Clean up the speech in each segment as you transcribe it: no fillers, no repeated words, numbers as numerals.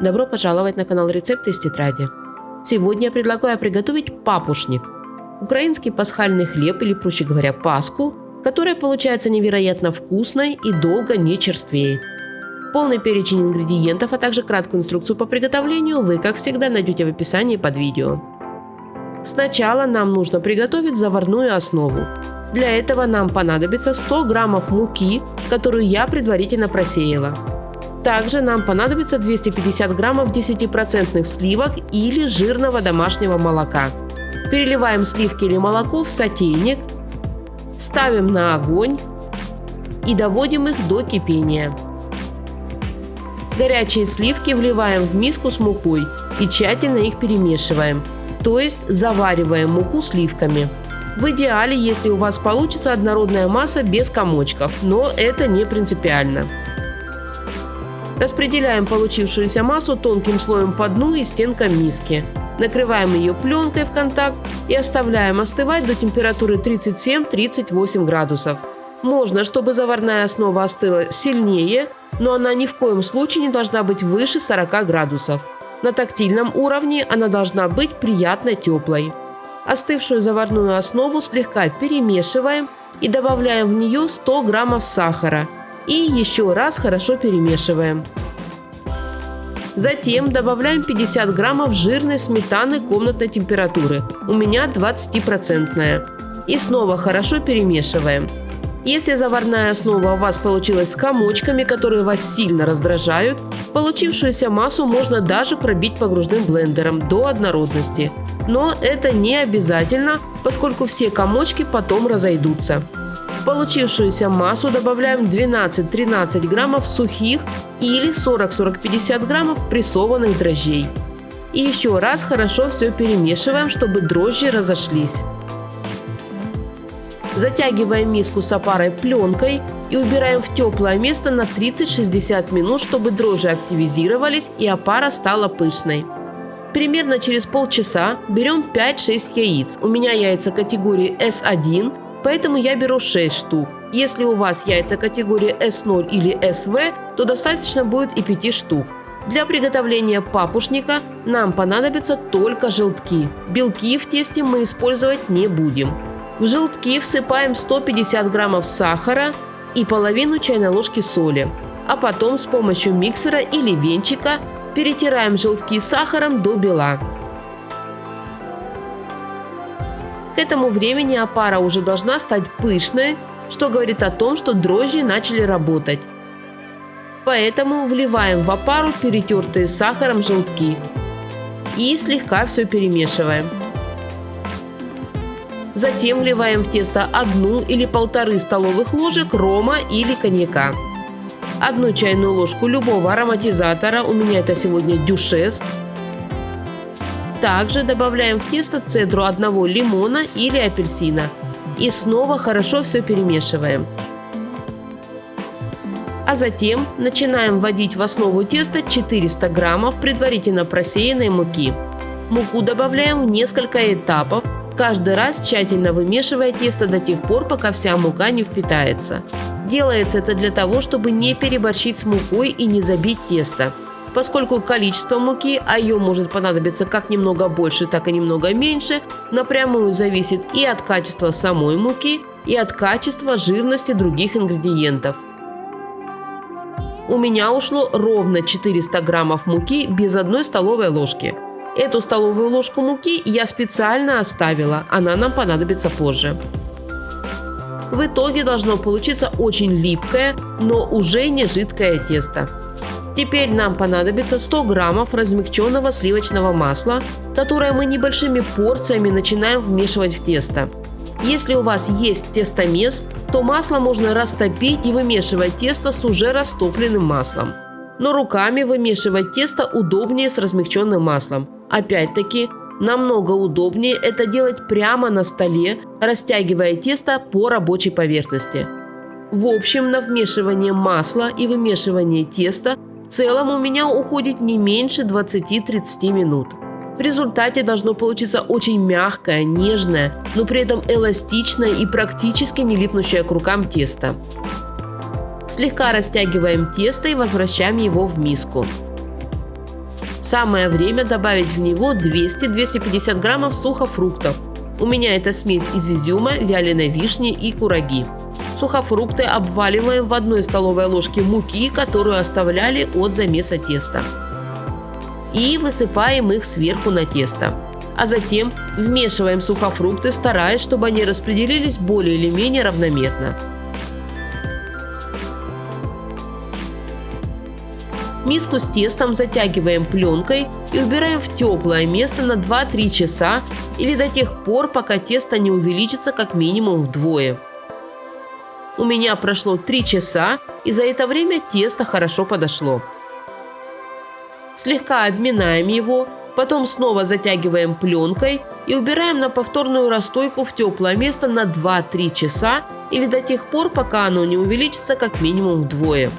Добро пожаловать на канал Рецепты из тетради. Сегодня я предлагаю приготовить папушник. Украинский пасхальный хлеб, или проще говоря паску, которая получается невероятно вкусной и долго не черствеет. Полный перечень ингредиентов, а также краткую инструкцию по приготовлению вы, как всегда, найдете в описании под видео. Сначала нам нужно приготовить заварную основу. Для этого нам понадобится 100 граммов муки, которую я предварительно просеяла. Также нам понадобится 250 граммов 10% сливок или жирного домашнего молока. Переливаем сливки или молоко в сотейник, ставим на огонь и доводим их до кипения. Горячие сливки вливаем в миску с мукой и тщательно их перемешиваем, то есть завариваем муку сливками. В идеале, если у вас получится однородная масса без комочков, но это не принципиально. Распределяем получившуюся массу тонким слоем по дну и стенкам миски. Накрываем ее пленкой в контакт и оставляем остывать до температуры 37-38 градусов. Можно, чтобы заварная основа остыла сильнее, но она ни в коем случае не должна быть выше 40 градусов. На тактильном уровне она должна быть приятно теплой. Остывшую заварную основу слегка перемешиваем и добавляем в нее 100 граммов сахара. И еще раз хорошо перемешиваем. Затем добавляем 50 граммов жирной сметаны комнатной температуры, у меня 20%. И снова хорошо перемешиваем. Если заварная основа у вас получилась с комочками, которые вас сильно раздражают, получившуюся массу можно даже пробить погружным блендером до однородности. Но это не обязательно, поскольку все комочки потом разойдутся. В получившуюся массу добавляем 12-13 граммов сухих или 40-40-50 граммов прессованных дрожжей. И еще раз хорошо все перемешиваем, чтобы дрожжи разошлись. Затягиваем миску с опарой пленкой и убираем в теплое место на 30-60 минут, чтобы дрожжи активизировались и опара стала пышной. Примерно через полчаса берем 5-6 яиц. У меня яйца категории S1. Поэтому я беру 6 штук. Если у вас яйца категории S0 или SV, то достаточно будет и 5 штук. Для приготовления папушника нам понадобятся только желтки. Белки в тесте мы использовать не будем. В желтки всыпаем 150 граммов сахара и половину чайной ложки соли. А потом с помощью миксера или венчика перетираем желтки с сахаром до бела. К этому времени опара уже должна стать пышной, что говорит о том, что дрожжи начали работать. Поэтому вливаем в опару перетертые с сахаром желтки и слегка все перемешиваем. Затем вливаем в тесто 1 или 1,5 столовых ложек рома или коньяка, 1 чайную ложку любого ароматизатора, у меня это сегодня дюшес. Также добавляем в тесто цедру 1 лимона или апельсина. И снова хорошо все перемешиваем. А затем начинаем вводить в основу теста 400 граммов предварительно просеянной муки. Муку добавляем в несколько этапов, каждый раз тщательно вымешивая тесто до тех пор, пока вся мука не впитается. Делается это для того, чтобы не переборщить с мукой и не забить тесто. Поскольку количество муки, а ее может понадобиться как немного больше, так и немного меньше, напрямую зависит и от качества самой муки, и от качества жирности других ингредиентов. У меня ушло ровно 400 граммов муки без 1 столовой ложки. Эту столовую ложку муки я специально оставила, она нам понадобится позже. В итоге должно получиться очень липкое, но уже не жидкое тесто. Теперь нам понадобится 100 граммов размягченного сливочного масла, которое мы небольшими порциями начинаем вмешивать в тесто. Если у вас есть тестомес, то масло можно растопить и вымешивать тесто с уже растопленным маслом. Но руками вымешивать тесто удобнее с размягченным маслом. Опять-таки, намного удобнее это делать прямо на столе, растягивая тесто по рабочей поверхности. В общем, на вмешивание масла и вымешивание теста в целом у меня уходит не меньше 20-30 минут. В результате должно получиться очень мягкое, нежное, но при этом эластичное и практически не липнущее к рукам тесто. Слегка растягиваем тесто и возвращаем его в миску. Самое время добавить в него 200-250 граммов сухофруктов. У меня это смесь из изюма, вяленой вишни и кураги. Сухофрукты обваливаем в 1 столовой ложке муки, которую оставляли от замеса теста. И высыпаем их сверху на тесто. А затем вмешиваем сухофрукты, стараясь, чтобы они распределились более или менее равномерно. Миску с тестом затягиваем пленкой и убираем в теплое место на 2-3 часа или до тех пор, пока тесто не увеличится как минимум вдвое. У меня прошло 3 часа, и за это время тесто хорошо подошло. Слегка обминаем его, потом снова затягиваем пленкой и убираем на повторную расстойку в теплое место на 2-3 часа или до тех пор, пока оно не увеличится как минимум вдвое.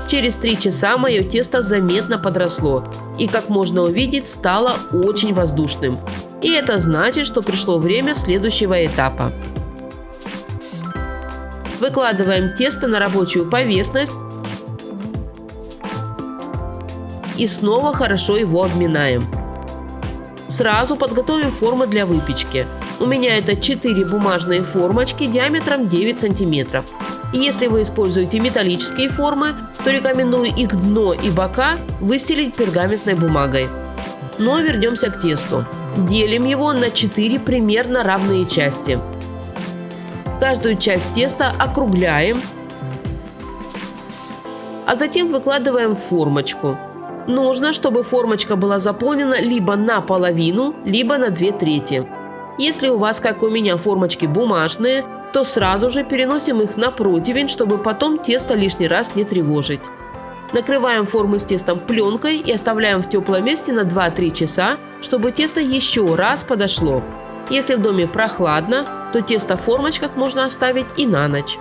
Через 3 часа мое тесто заметно подросло и, как можно увидеть, стало очень воздушным. И это значит, что пришло время следующего этапа. Выкладываем тесто на рабочую поверхность и снова хорошо его обминаем. Сразу подготовим формы для выпечки. У меня это 4 бумажные формочки диаметром 9 см. И если вы используете металлические формы, то рекомендую их дно и бока выстелить пергаментной бумагой. Но вернемся к тесту. Делим его на 4 примерно равные части. Каждую часть теста округляем, а затем выкладываем в формочку. Нужно, чтобы формочка была заполнена либо наполовину, либо на 2/3. Если у вас, как у меня, формочки бумажные, то сразу же переносим их на противень, чтобы потом тесто лишний раз не тревожить. Накрываем формы с тестом пленкой и оставляем в теплом месте на 2-3 часа, чтобы тесто еще раз подошло. Если в доме прохладно, то тесто в формочках можно оставить и на ночь.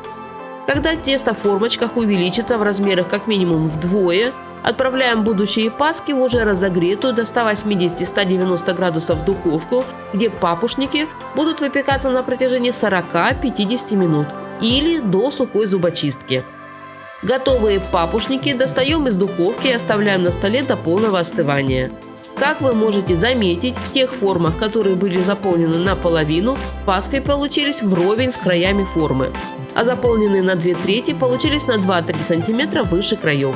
Когда тесто в формочках увеличится в размерах как минимум вдвое, отправляем будущие паски в уже разогретую до 180-190 градусов духовку, где папушники будут выпекаться на протяжении 40-50 минут или до сухой зубочистки. Готовые папушники достаем из духовки и оставляем на столе до полного остывания. Как вы можете заметить, в тех формах, которые были заполнены наполовину, паски получились вровень с краями формы, а заполненные на 2/3 получились на 2-3 см выше краев.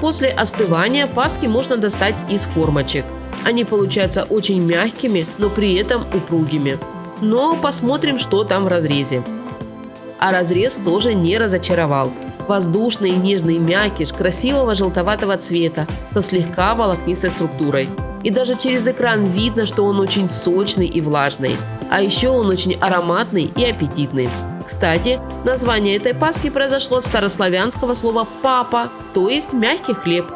После остывания паски можно достать из формочек. Они получаются очень мягкими, но при этом упругими. Но посмотрим, что там в разрезе. А разрез тоже не разочаровал. Воздушный и нежный мякиш красивого желтоватого цвета со слегка волокнистой структурой. И даже через экран видно, что он очень сочный и влажный. А еще он очень ароматный и аппетитный. Кстати, название этой паски произошло от старославянского слова «папа», то есть мягкий хлеб.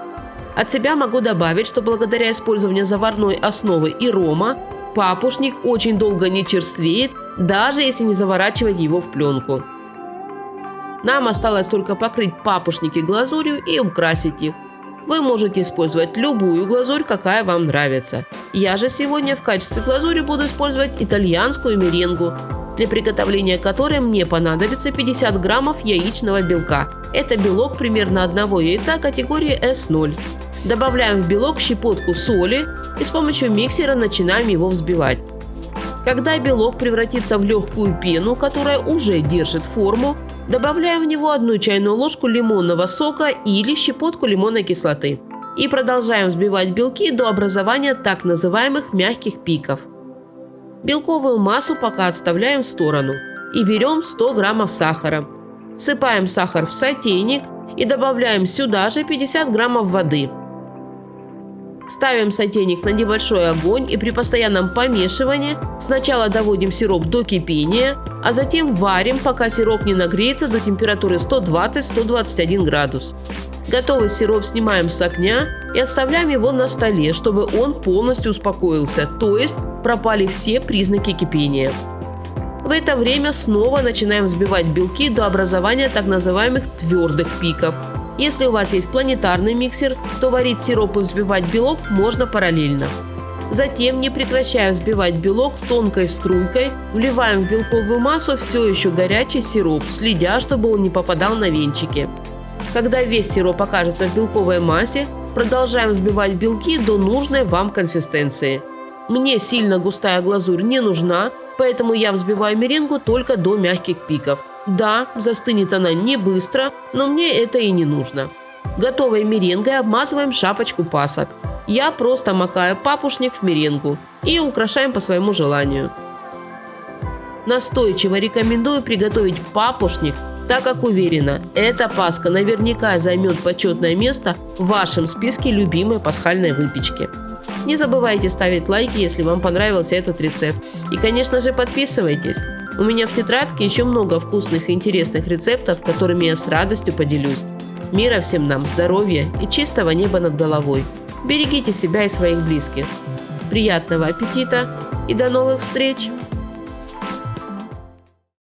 От себя могу добавить, что благодаря использованию заварной основы и рома, папушник очень долго не черствеет, даже если не заворачивать его в пленку. Нам осталось только покрыть папушники глазурью и украсить их. Вы можете использовать любую глазурь, какая вам нравится. Я же сегодня в качестве глазури буду использовать итальянскую меренгу, для приготовления которой мне понадобится 50 граммов яичного белка. Это белок примерно одного яйца категории S0. Добавляем в белок щепотку соли и с помощью миксера начинаем его взбивать. Когда белок превратится в легкую пену, которая уже держит форму, добавляем в него 1 чайную ложку лимонного сока или щепотку лимонной кислоты. И продолжаем взбивать белки до образования так называемых мягких пиков. Белковую массу пока отставляем в сторону и берем 100 граммов сахара. Всыпаем сахар в сотейник и добавляем сюда же 50 граммов воды. Ставим сотейник на небольшой огонь и при постоянном помешивании сначала доводим сироп до кипения, а затем варим, пока сироп не нагреется до температуры 120-121 градус. Готовый сироп снимаем с огня и оставляем его на столе, чтобы он полностью успокоился, то есть пропали все признаки кипения. В это время снова начинаем взбивать белки до образования так называемых твердых пиков. Если у вас есть планетарный миксер, то варить сироп и взбивать белок можно параллельно. Затем, не прекращая взбивать белок, тонкой струйкой вливаем в белковую массу все еще горячий сироп, следя, чтобы он не попадал на венчики. Когда весь сироп окажется в белковой массе, Продолжаем взбивать белки до нужной вам консистенции. Мне сильно густая глазурь не нужна, поэтому я взбиваю меренгу только до мягких пиков. Да, застынет она не быстро, но мне это и не нужно. Готовой меренгой обмазываем шапочку пасок. Я просто макаю папушник в меренгу и украшаем по своему желанию. Настойчиво рекомендую приготовить папушник, так как уверена, эта паска наверняка займет почетное место в вашем списке любимой пасхальной выпечки. Не забывайте ставить лайки, если вам понравился этот рецепт. И, конечно же, подписывайтесь. У меня в тетрадке еще много вкусных и интересных рецептов, которыми я с радостью поделюсь. Мира всем нам, здоровья и чистого неба над головой. Берегите себя и своих близких. Приятного аппетита и до новых встреч!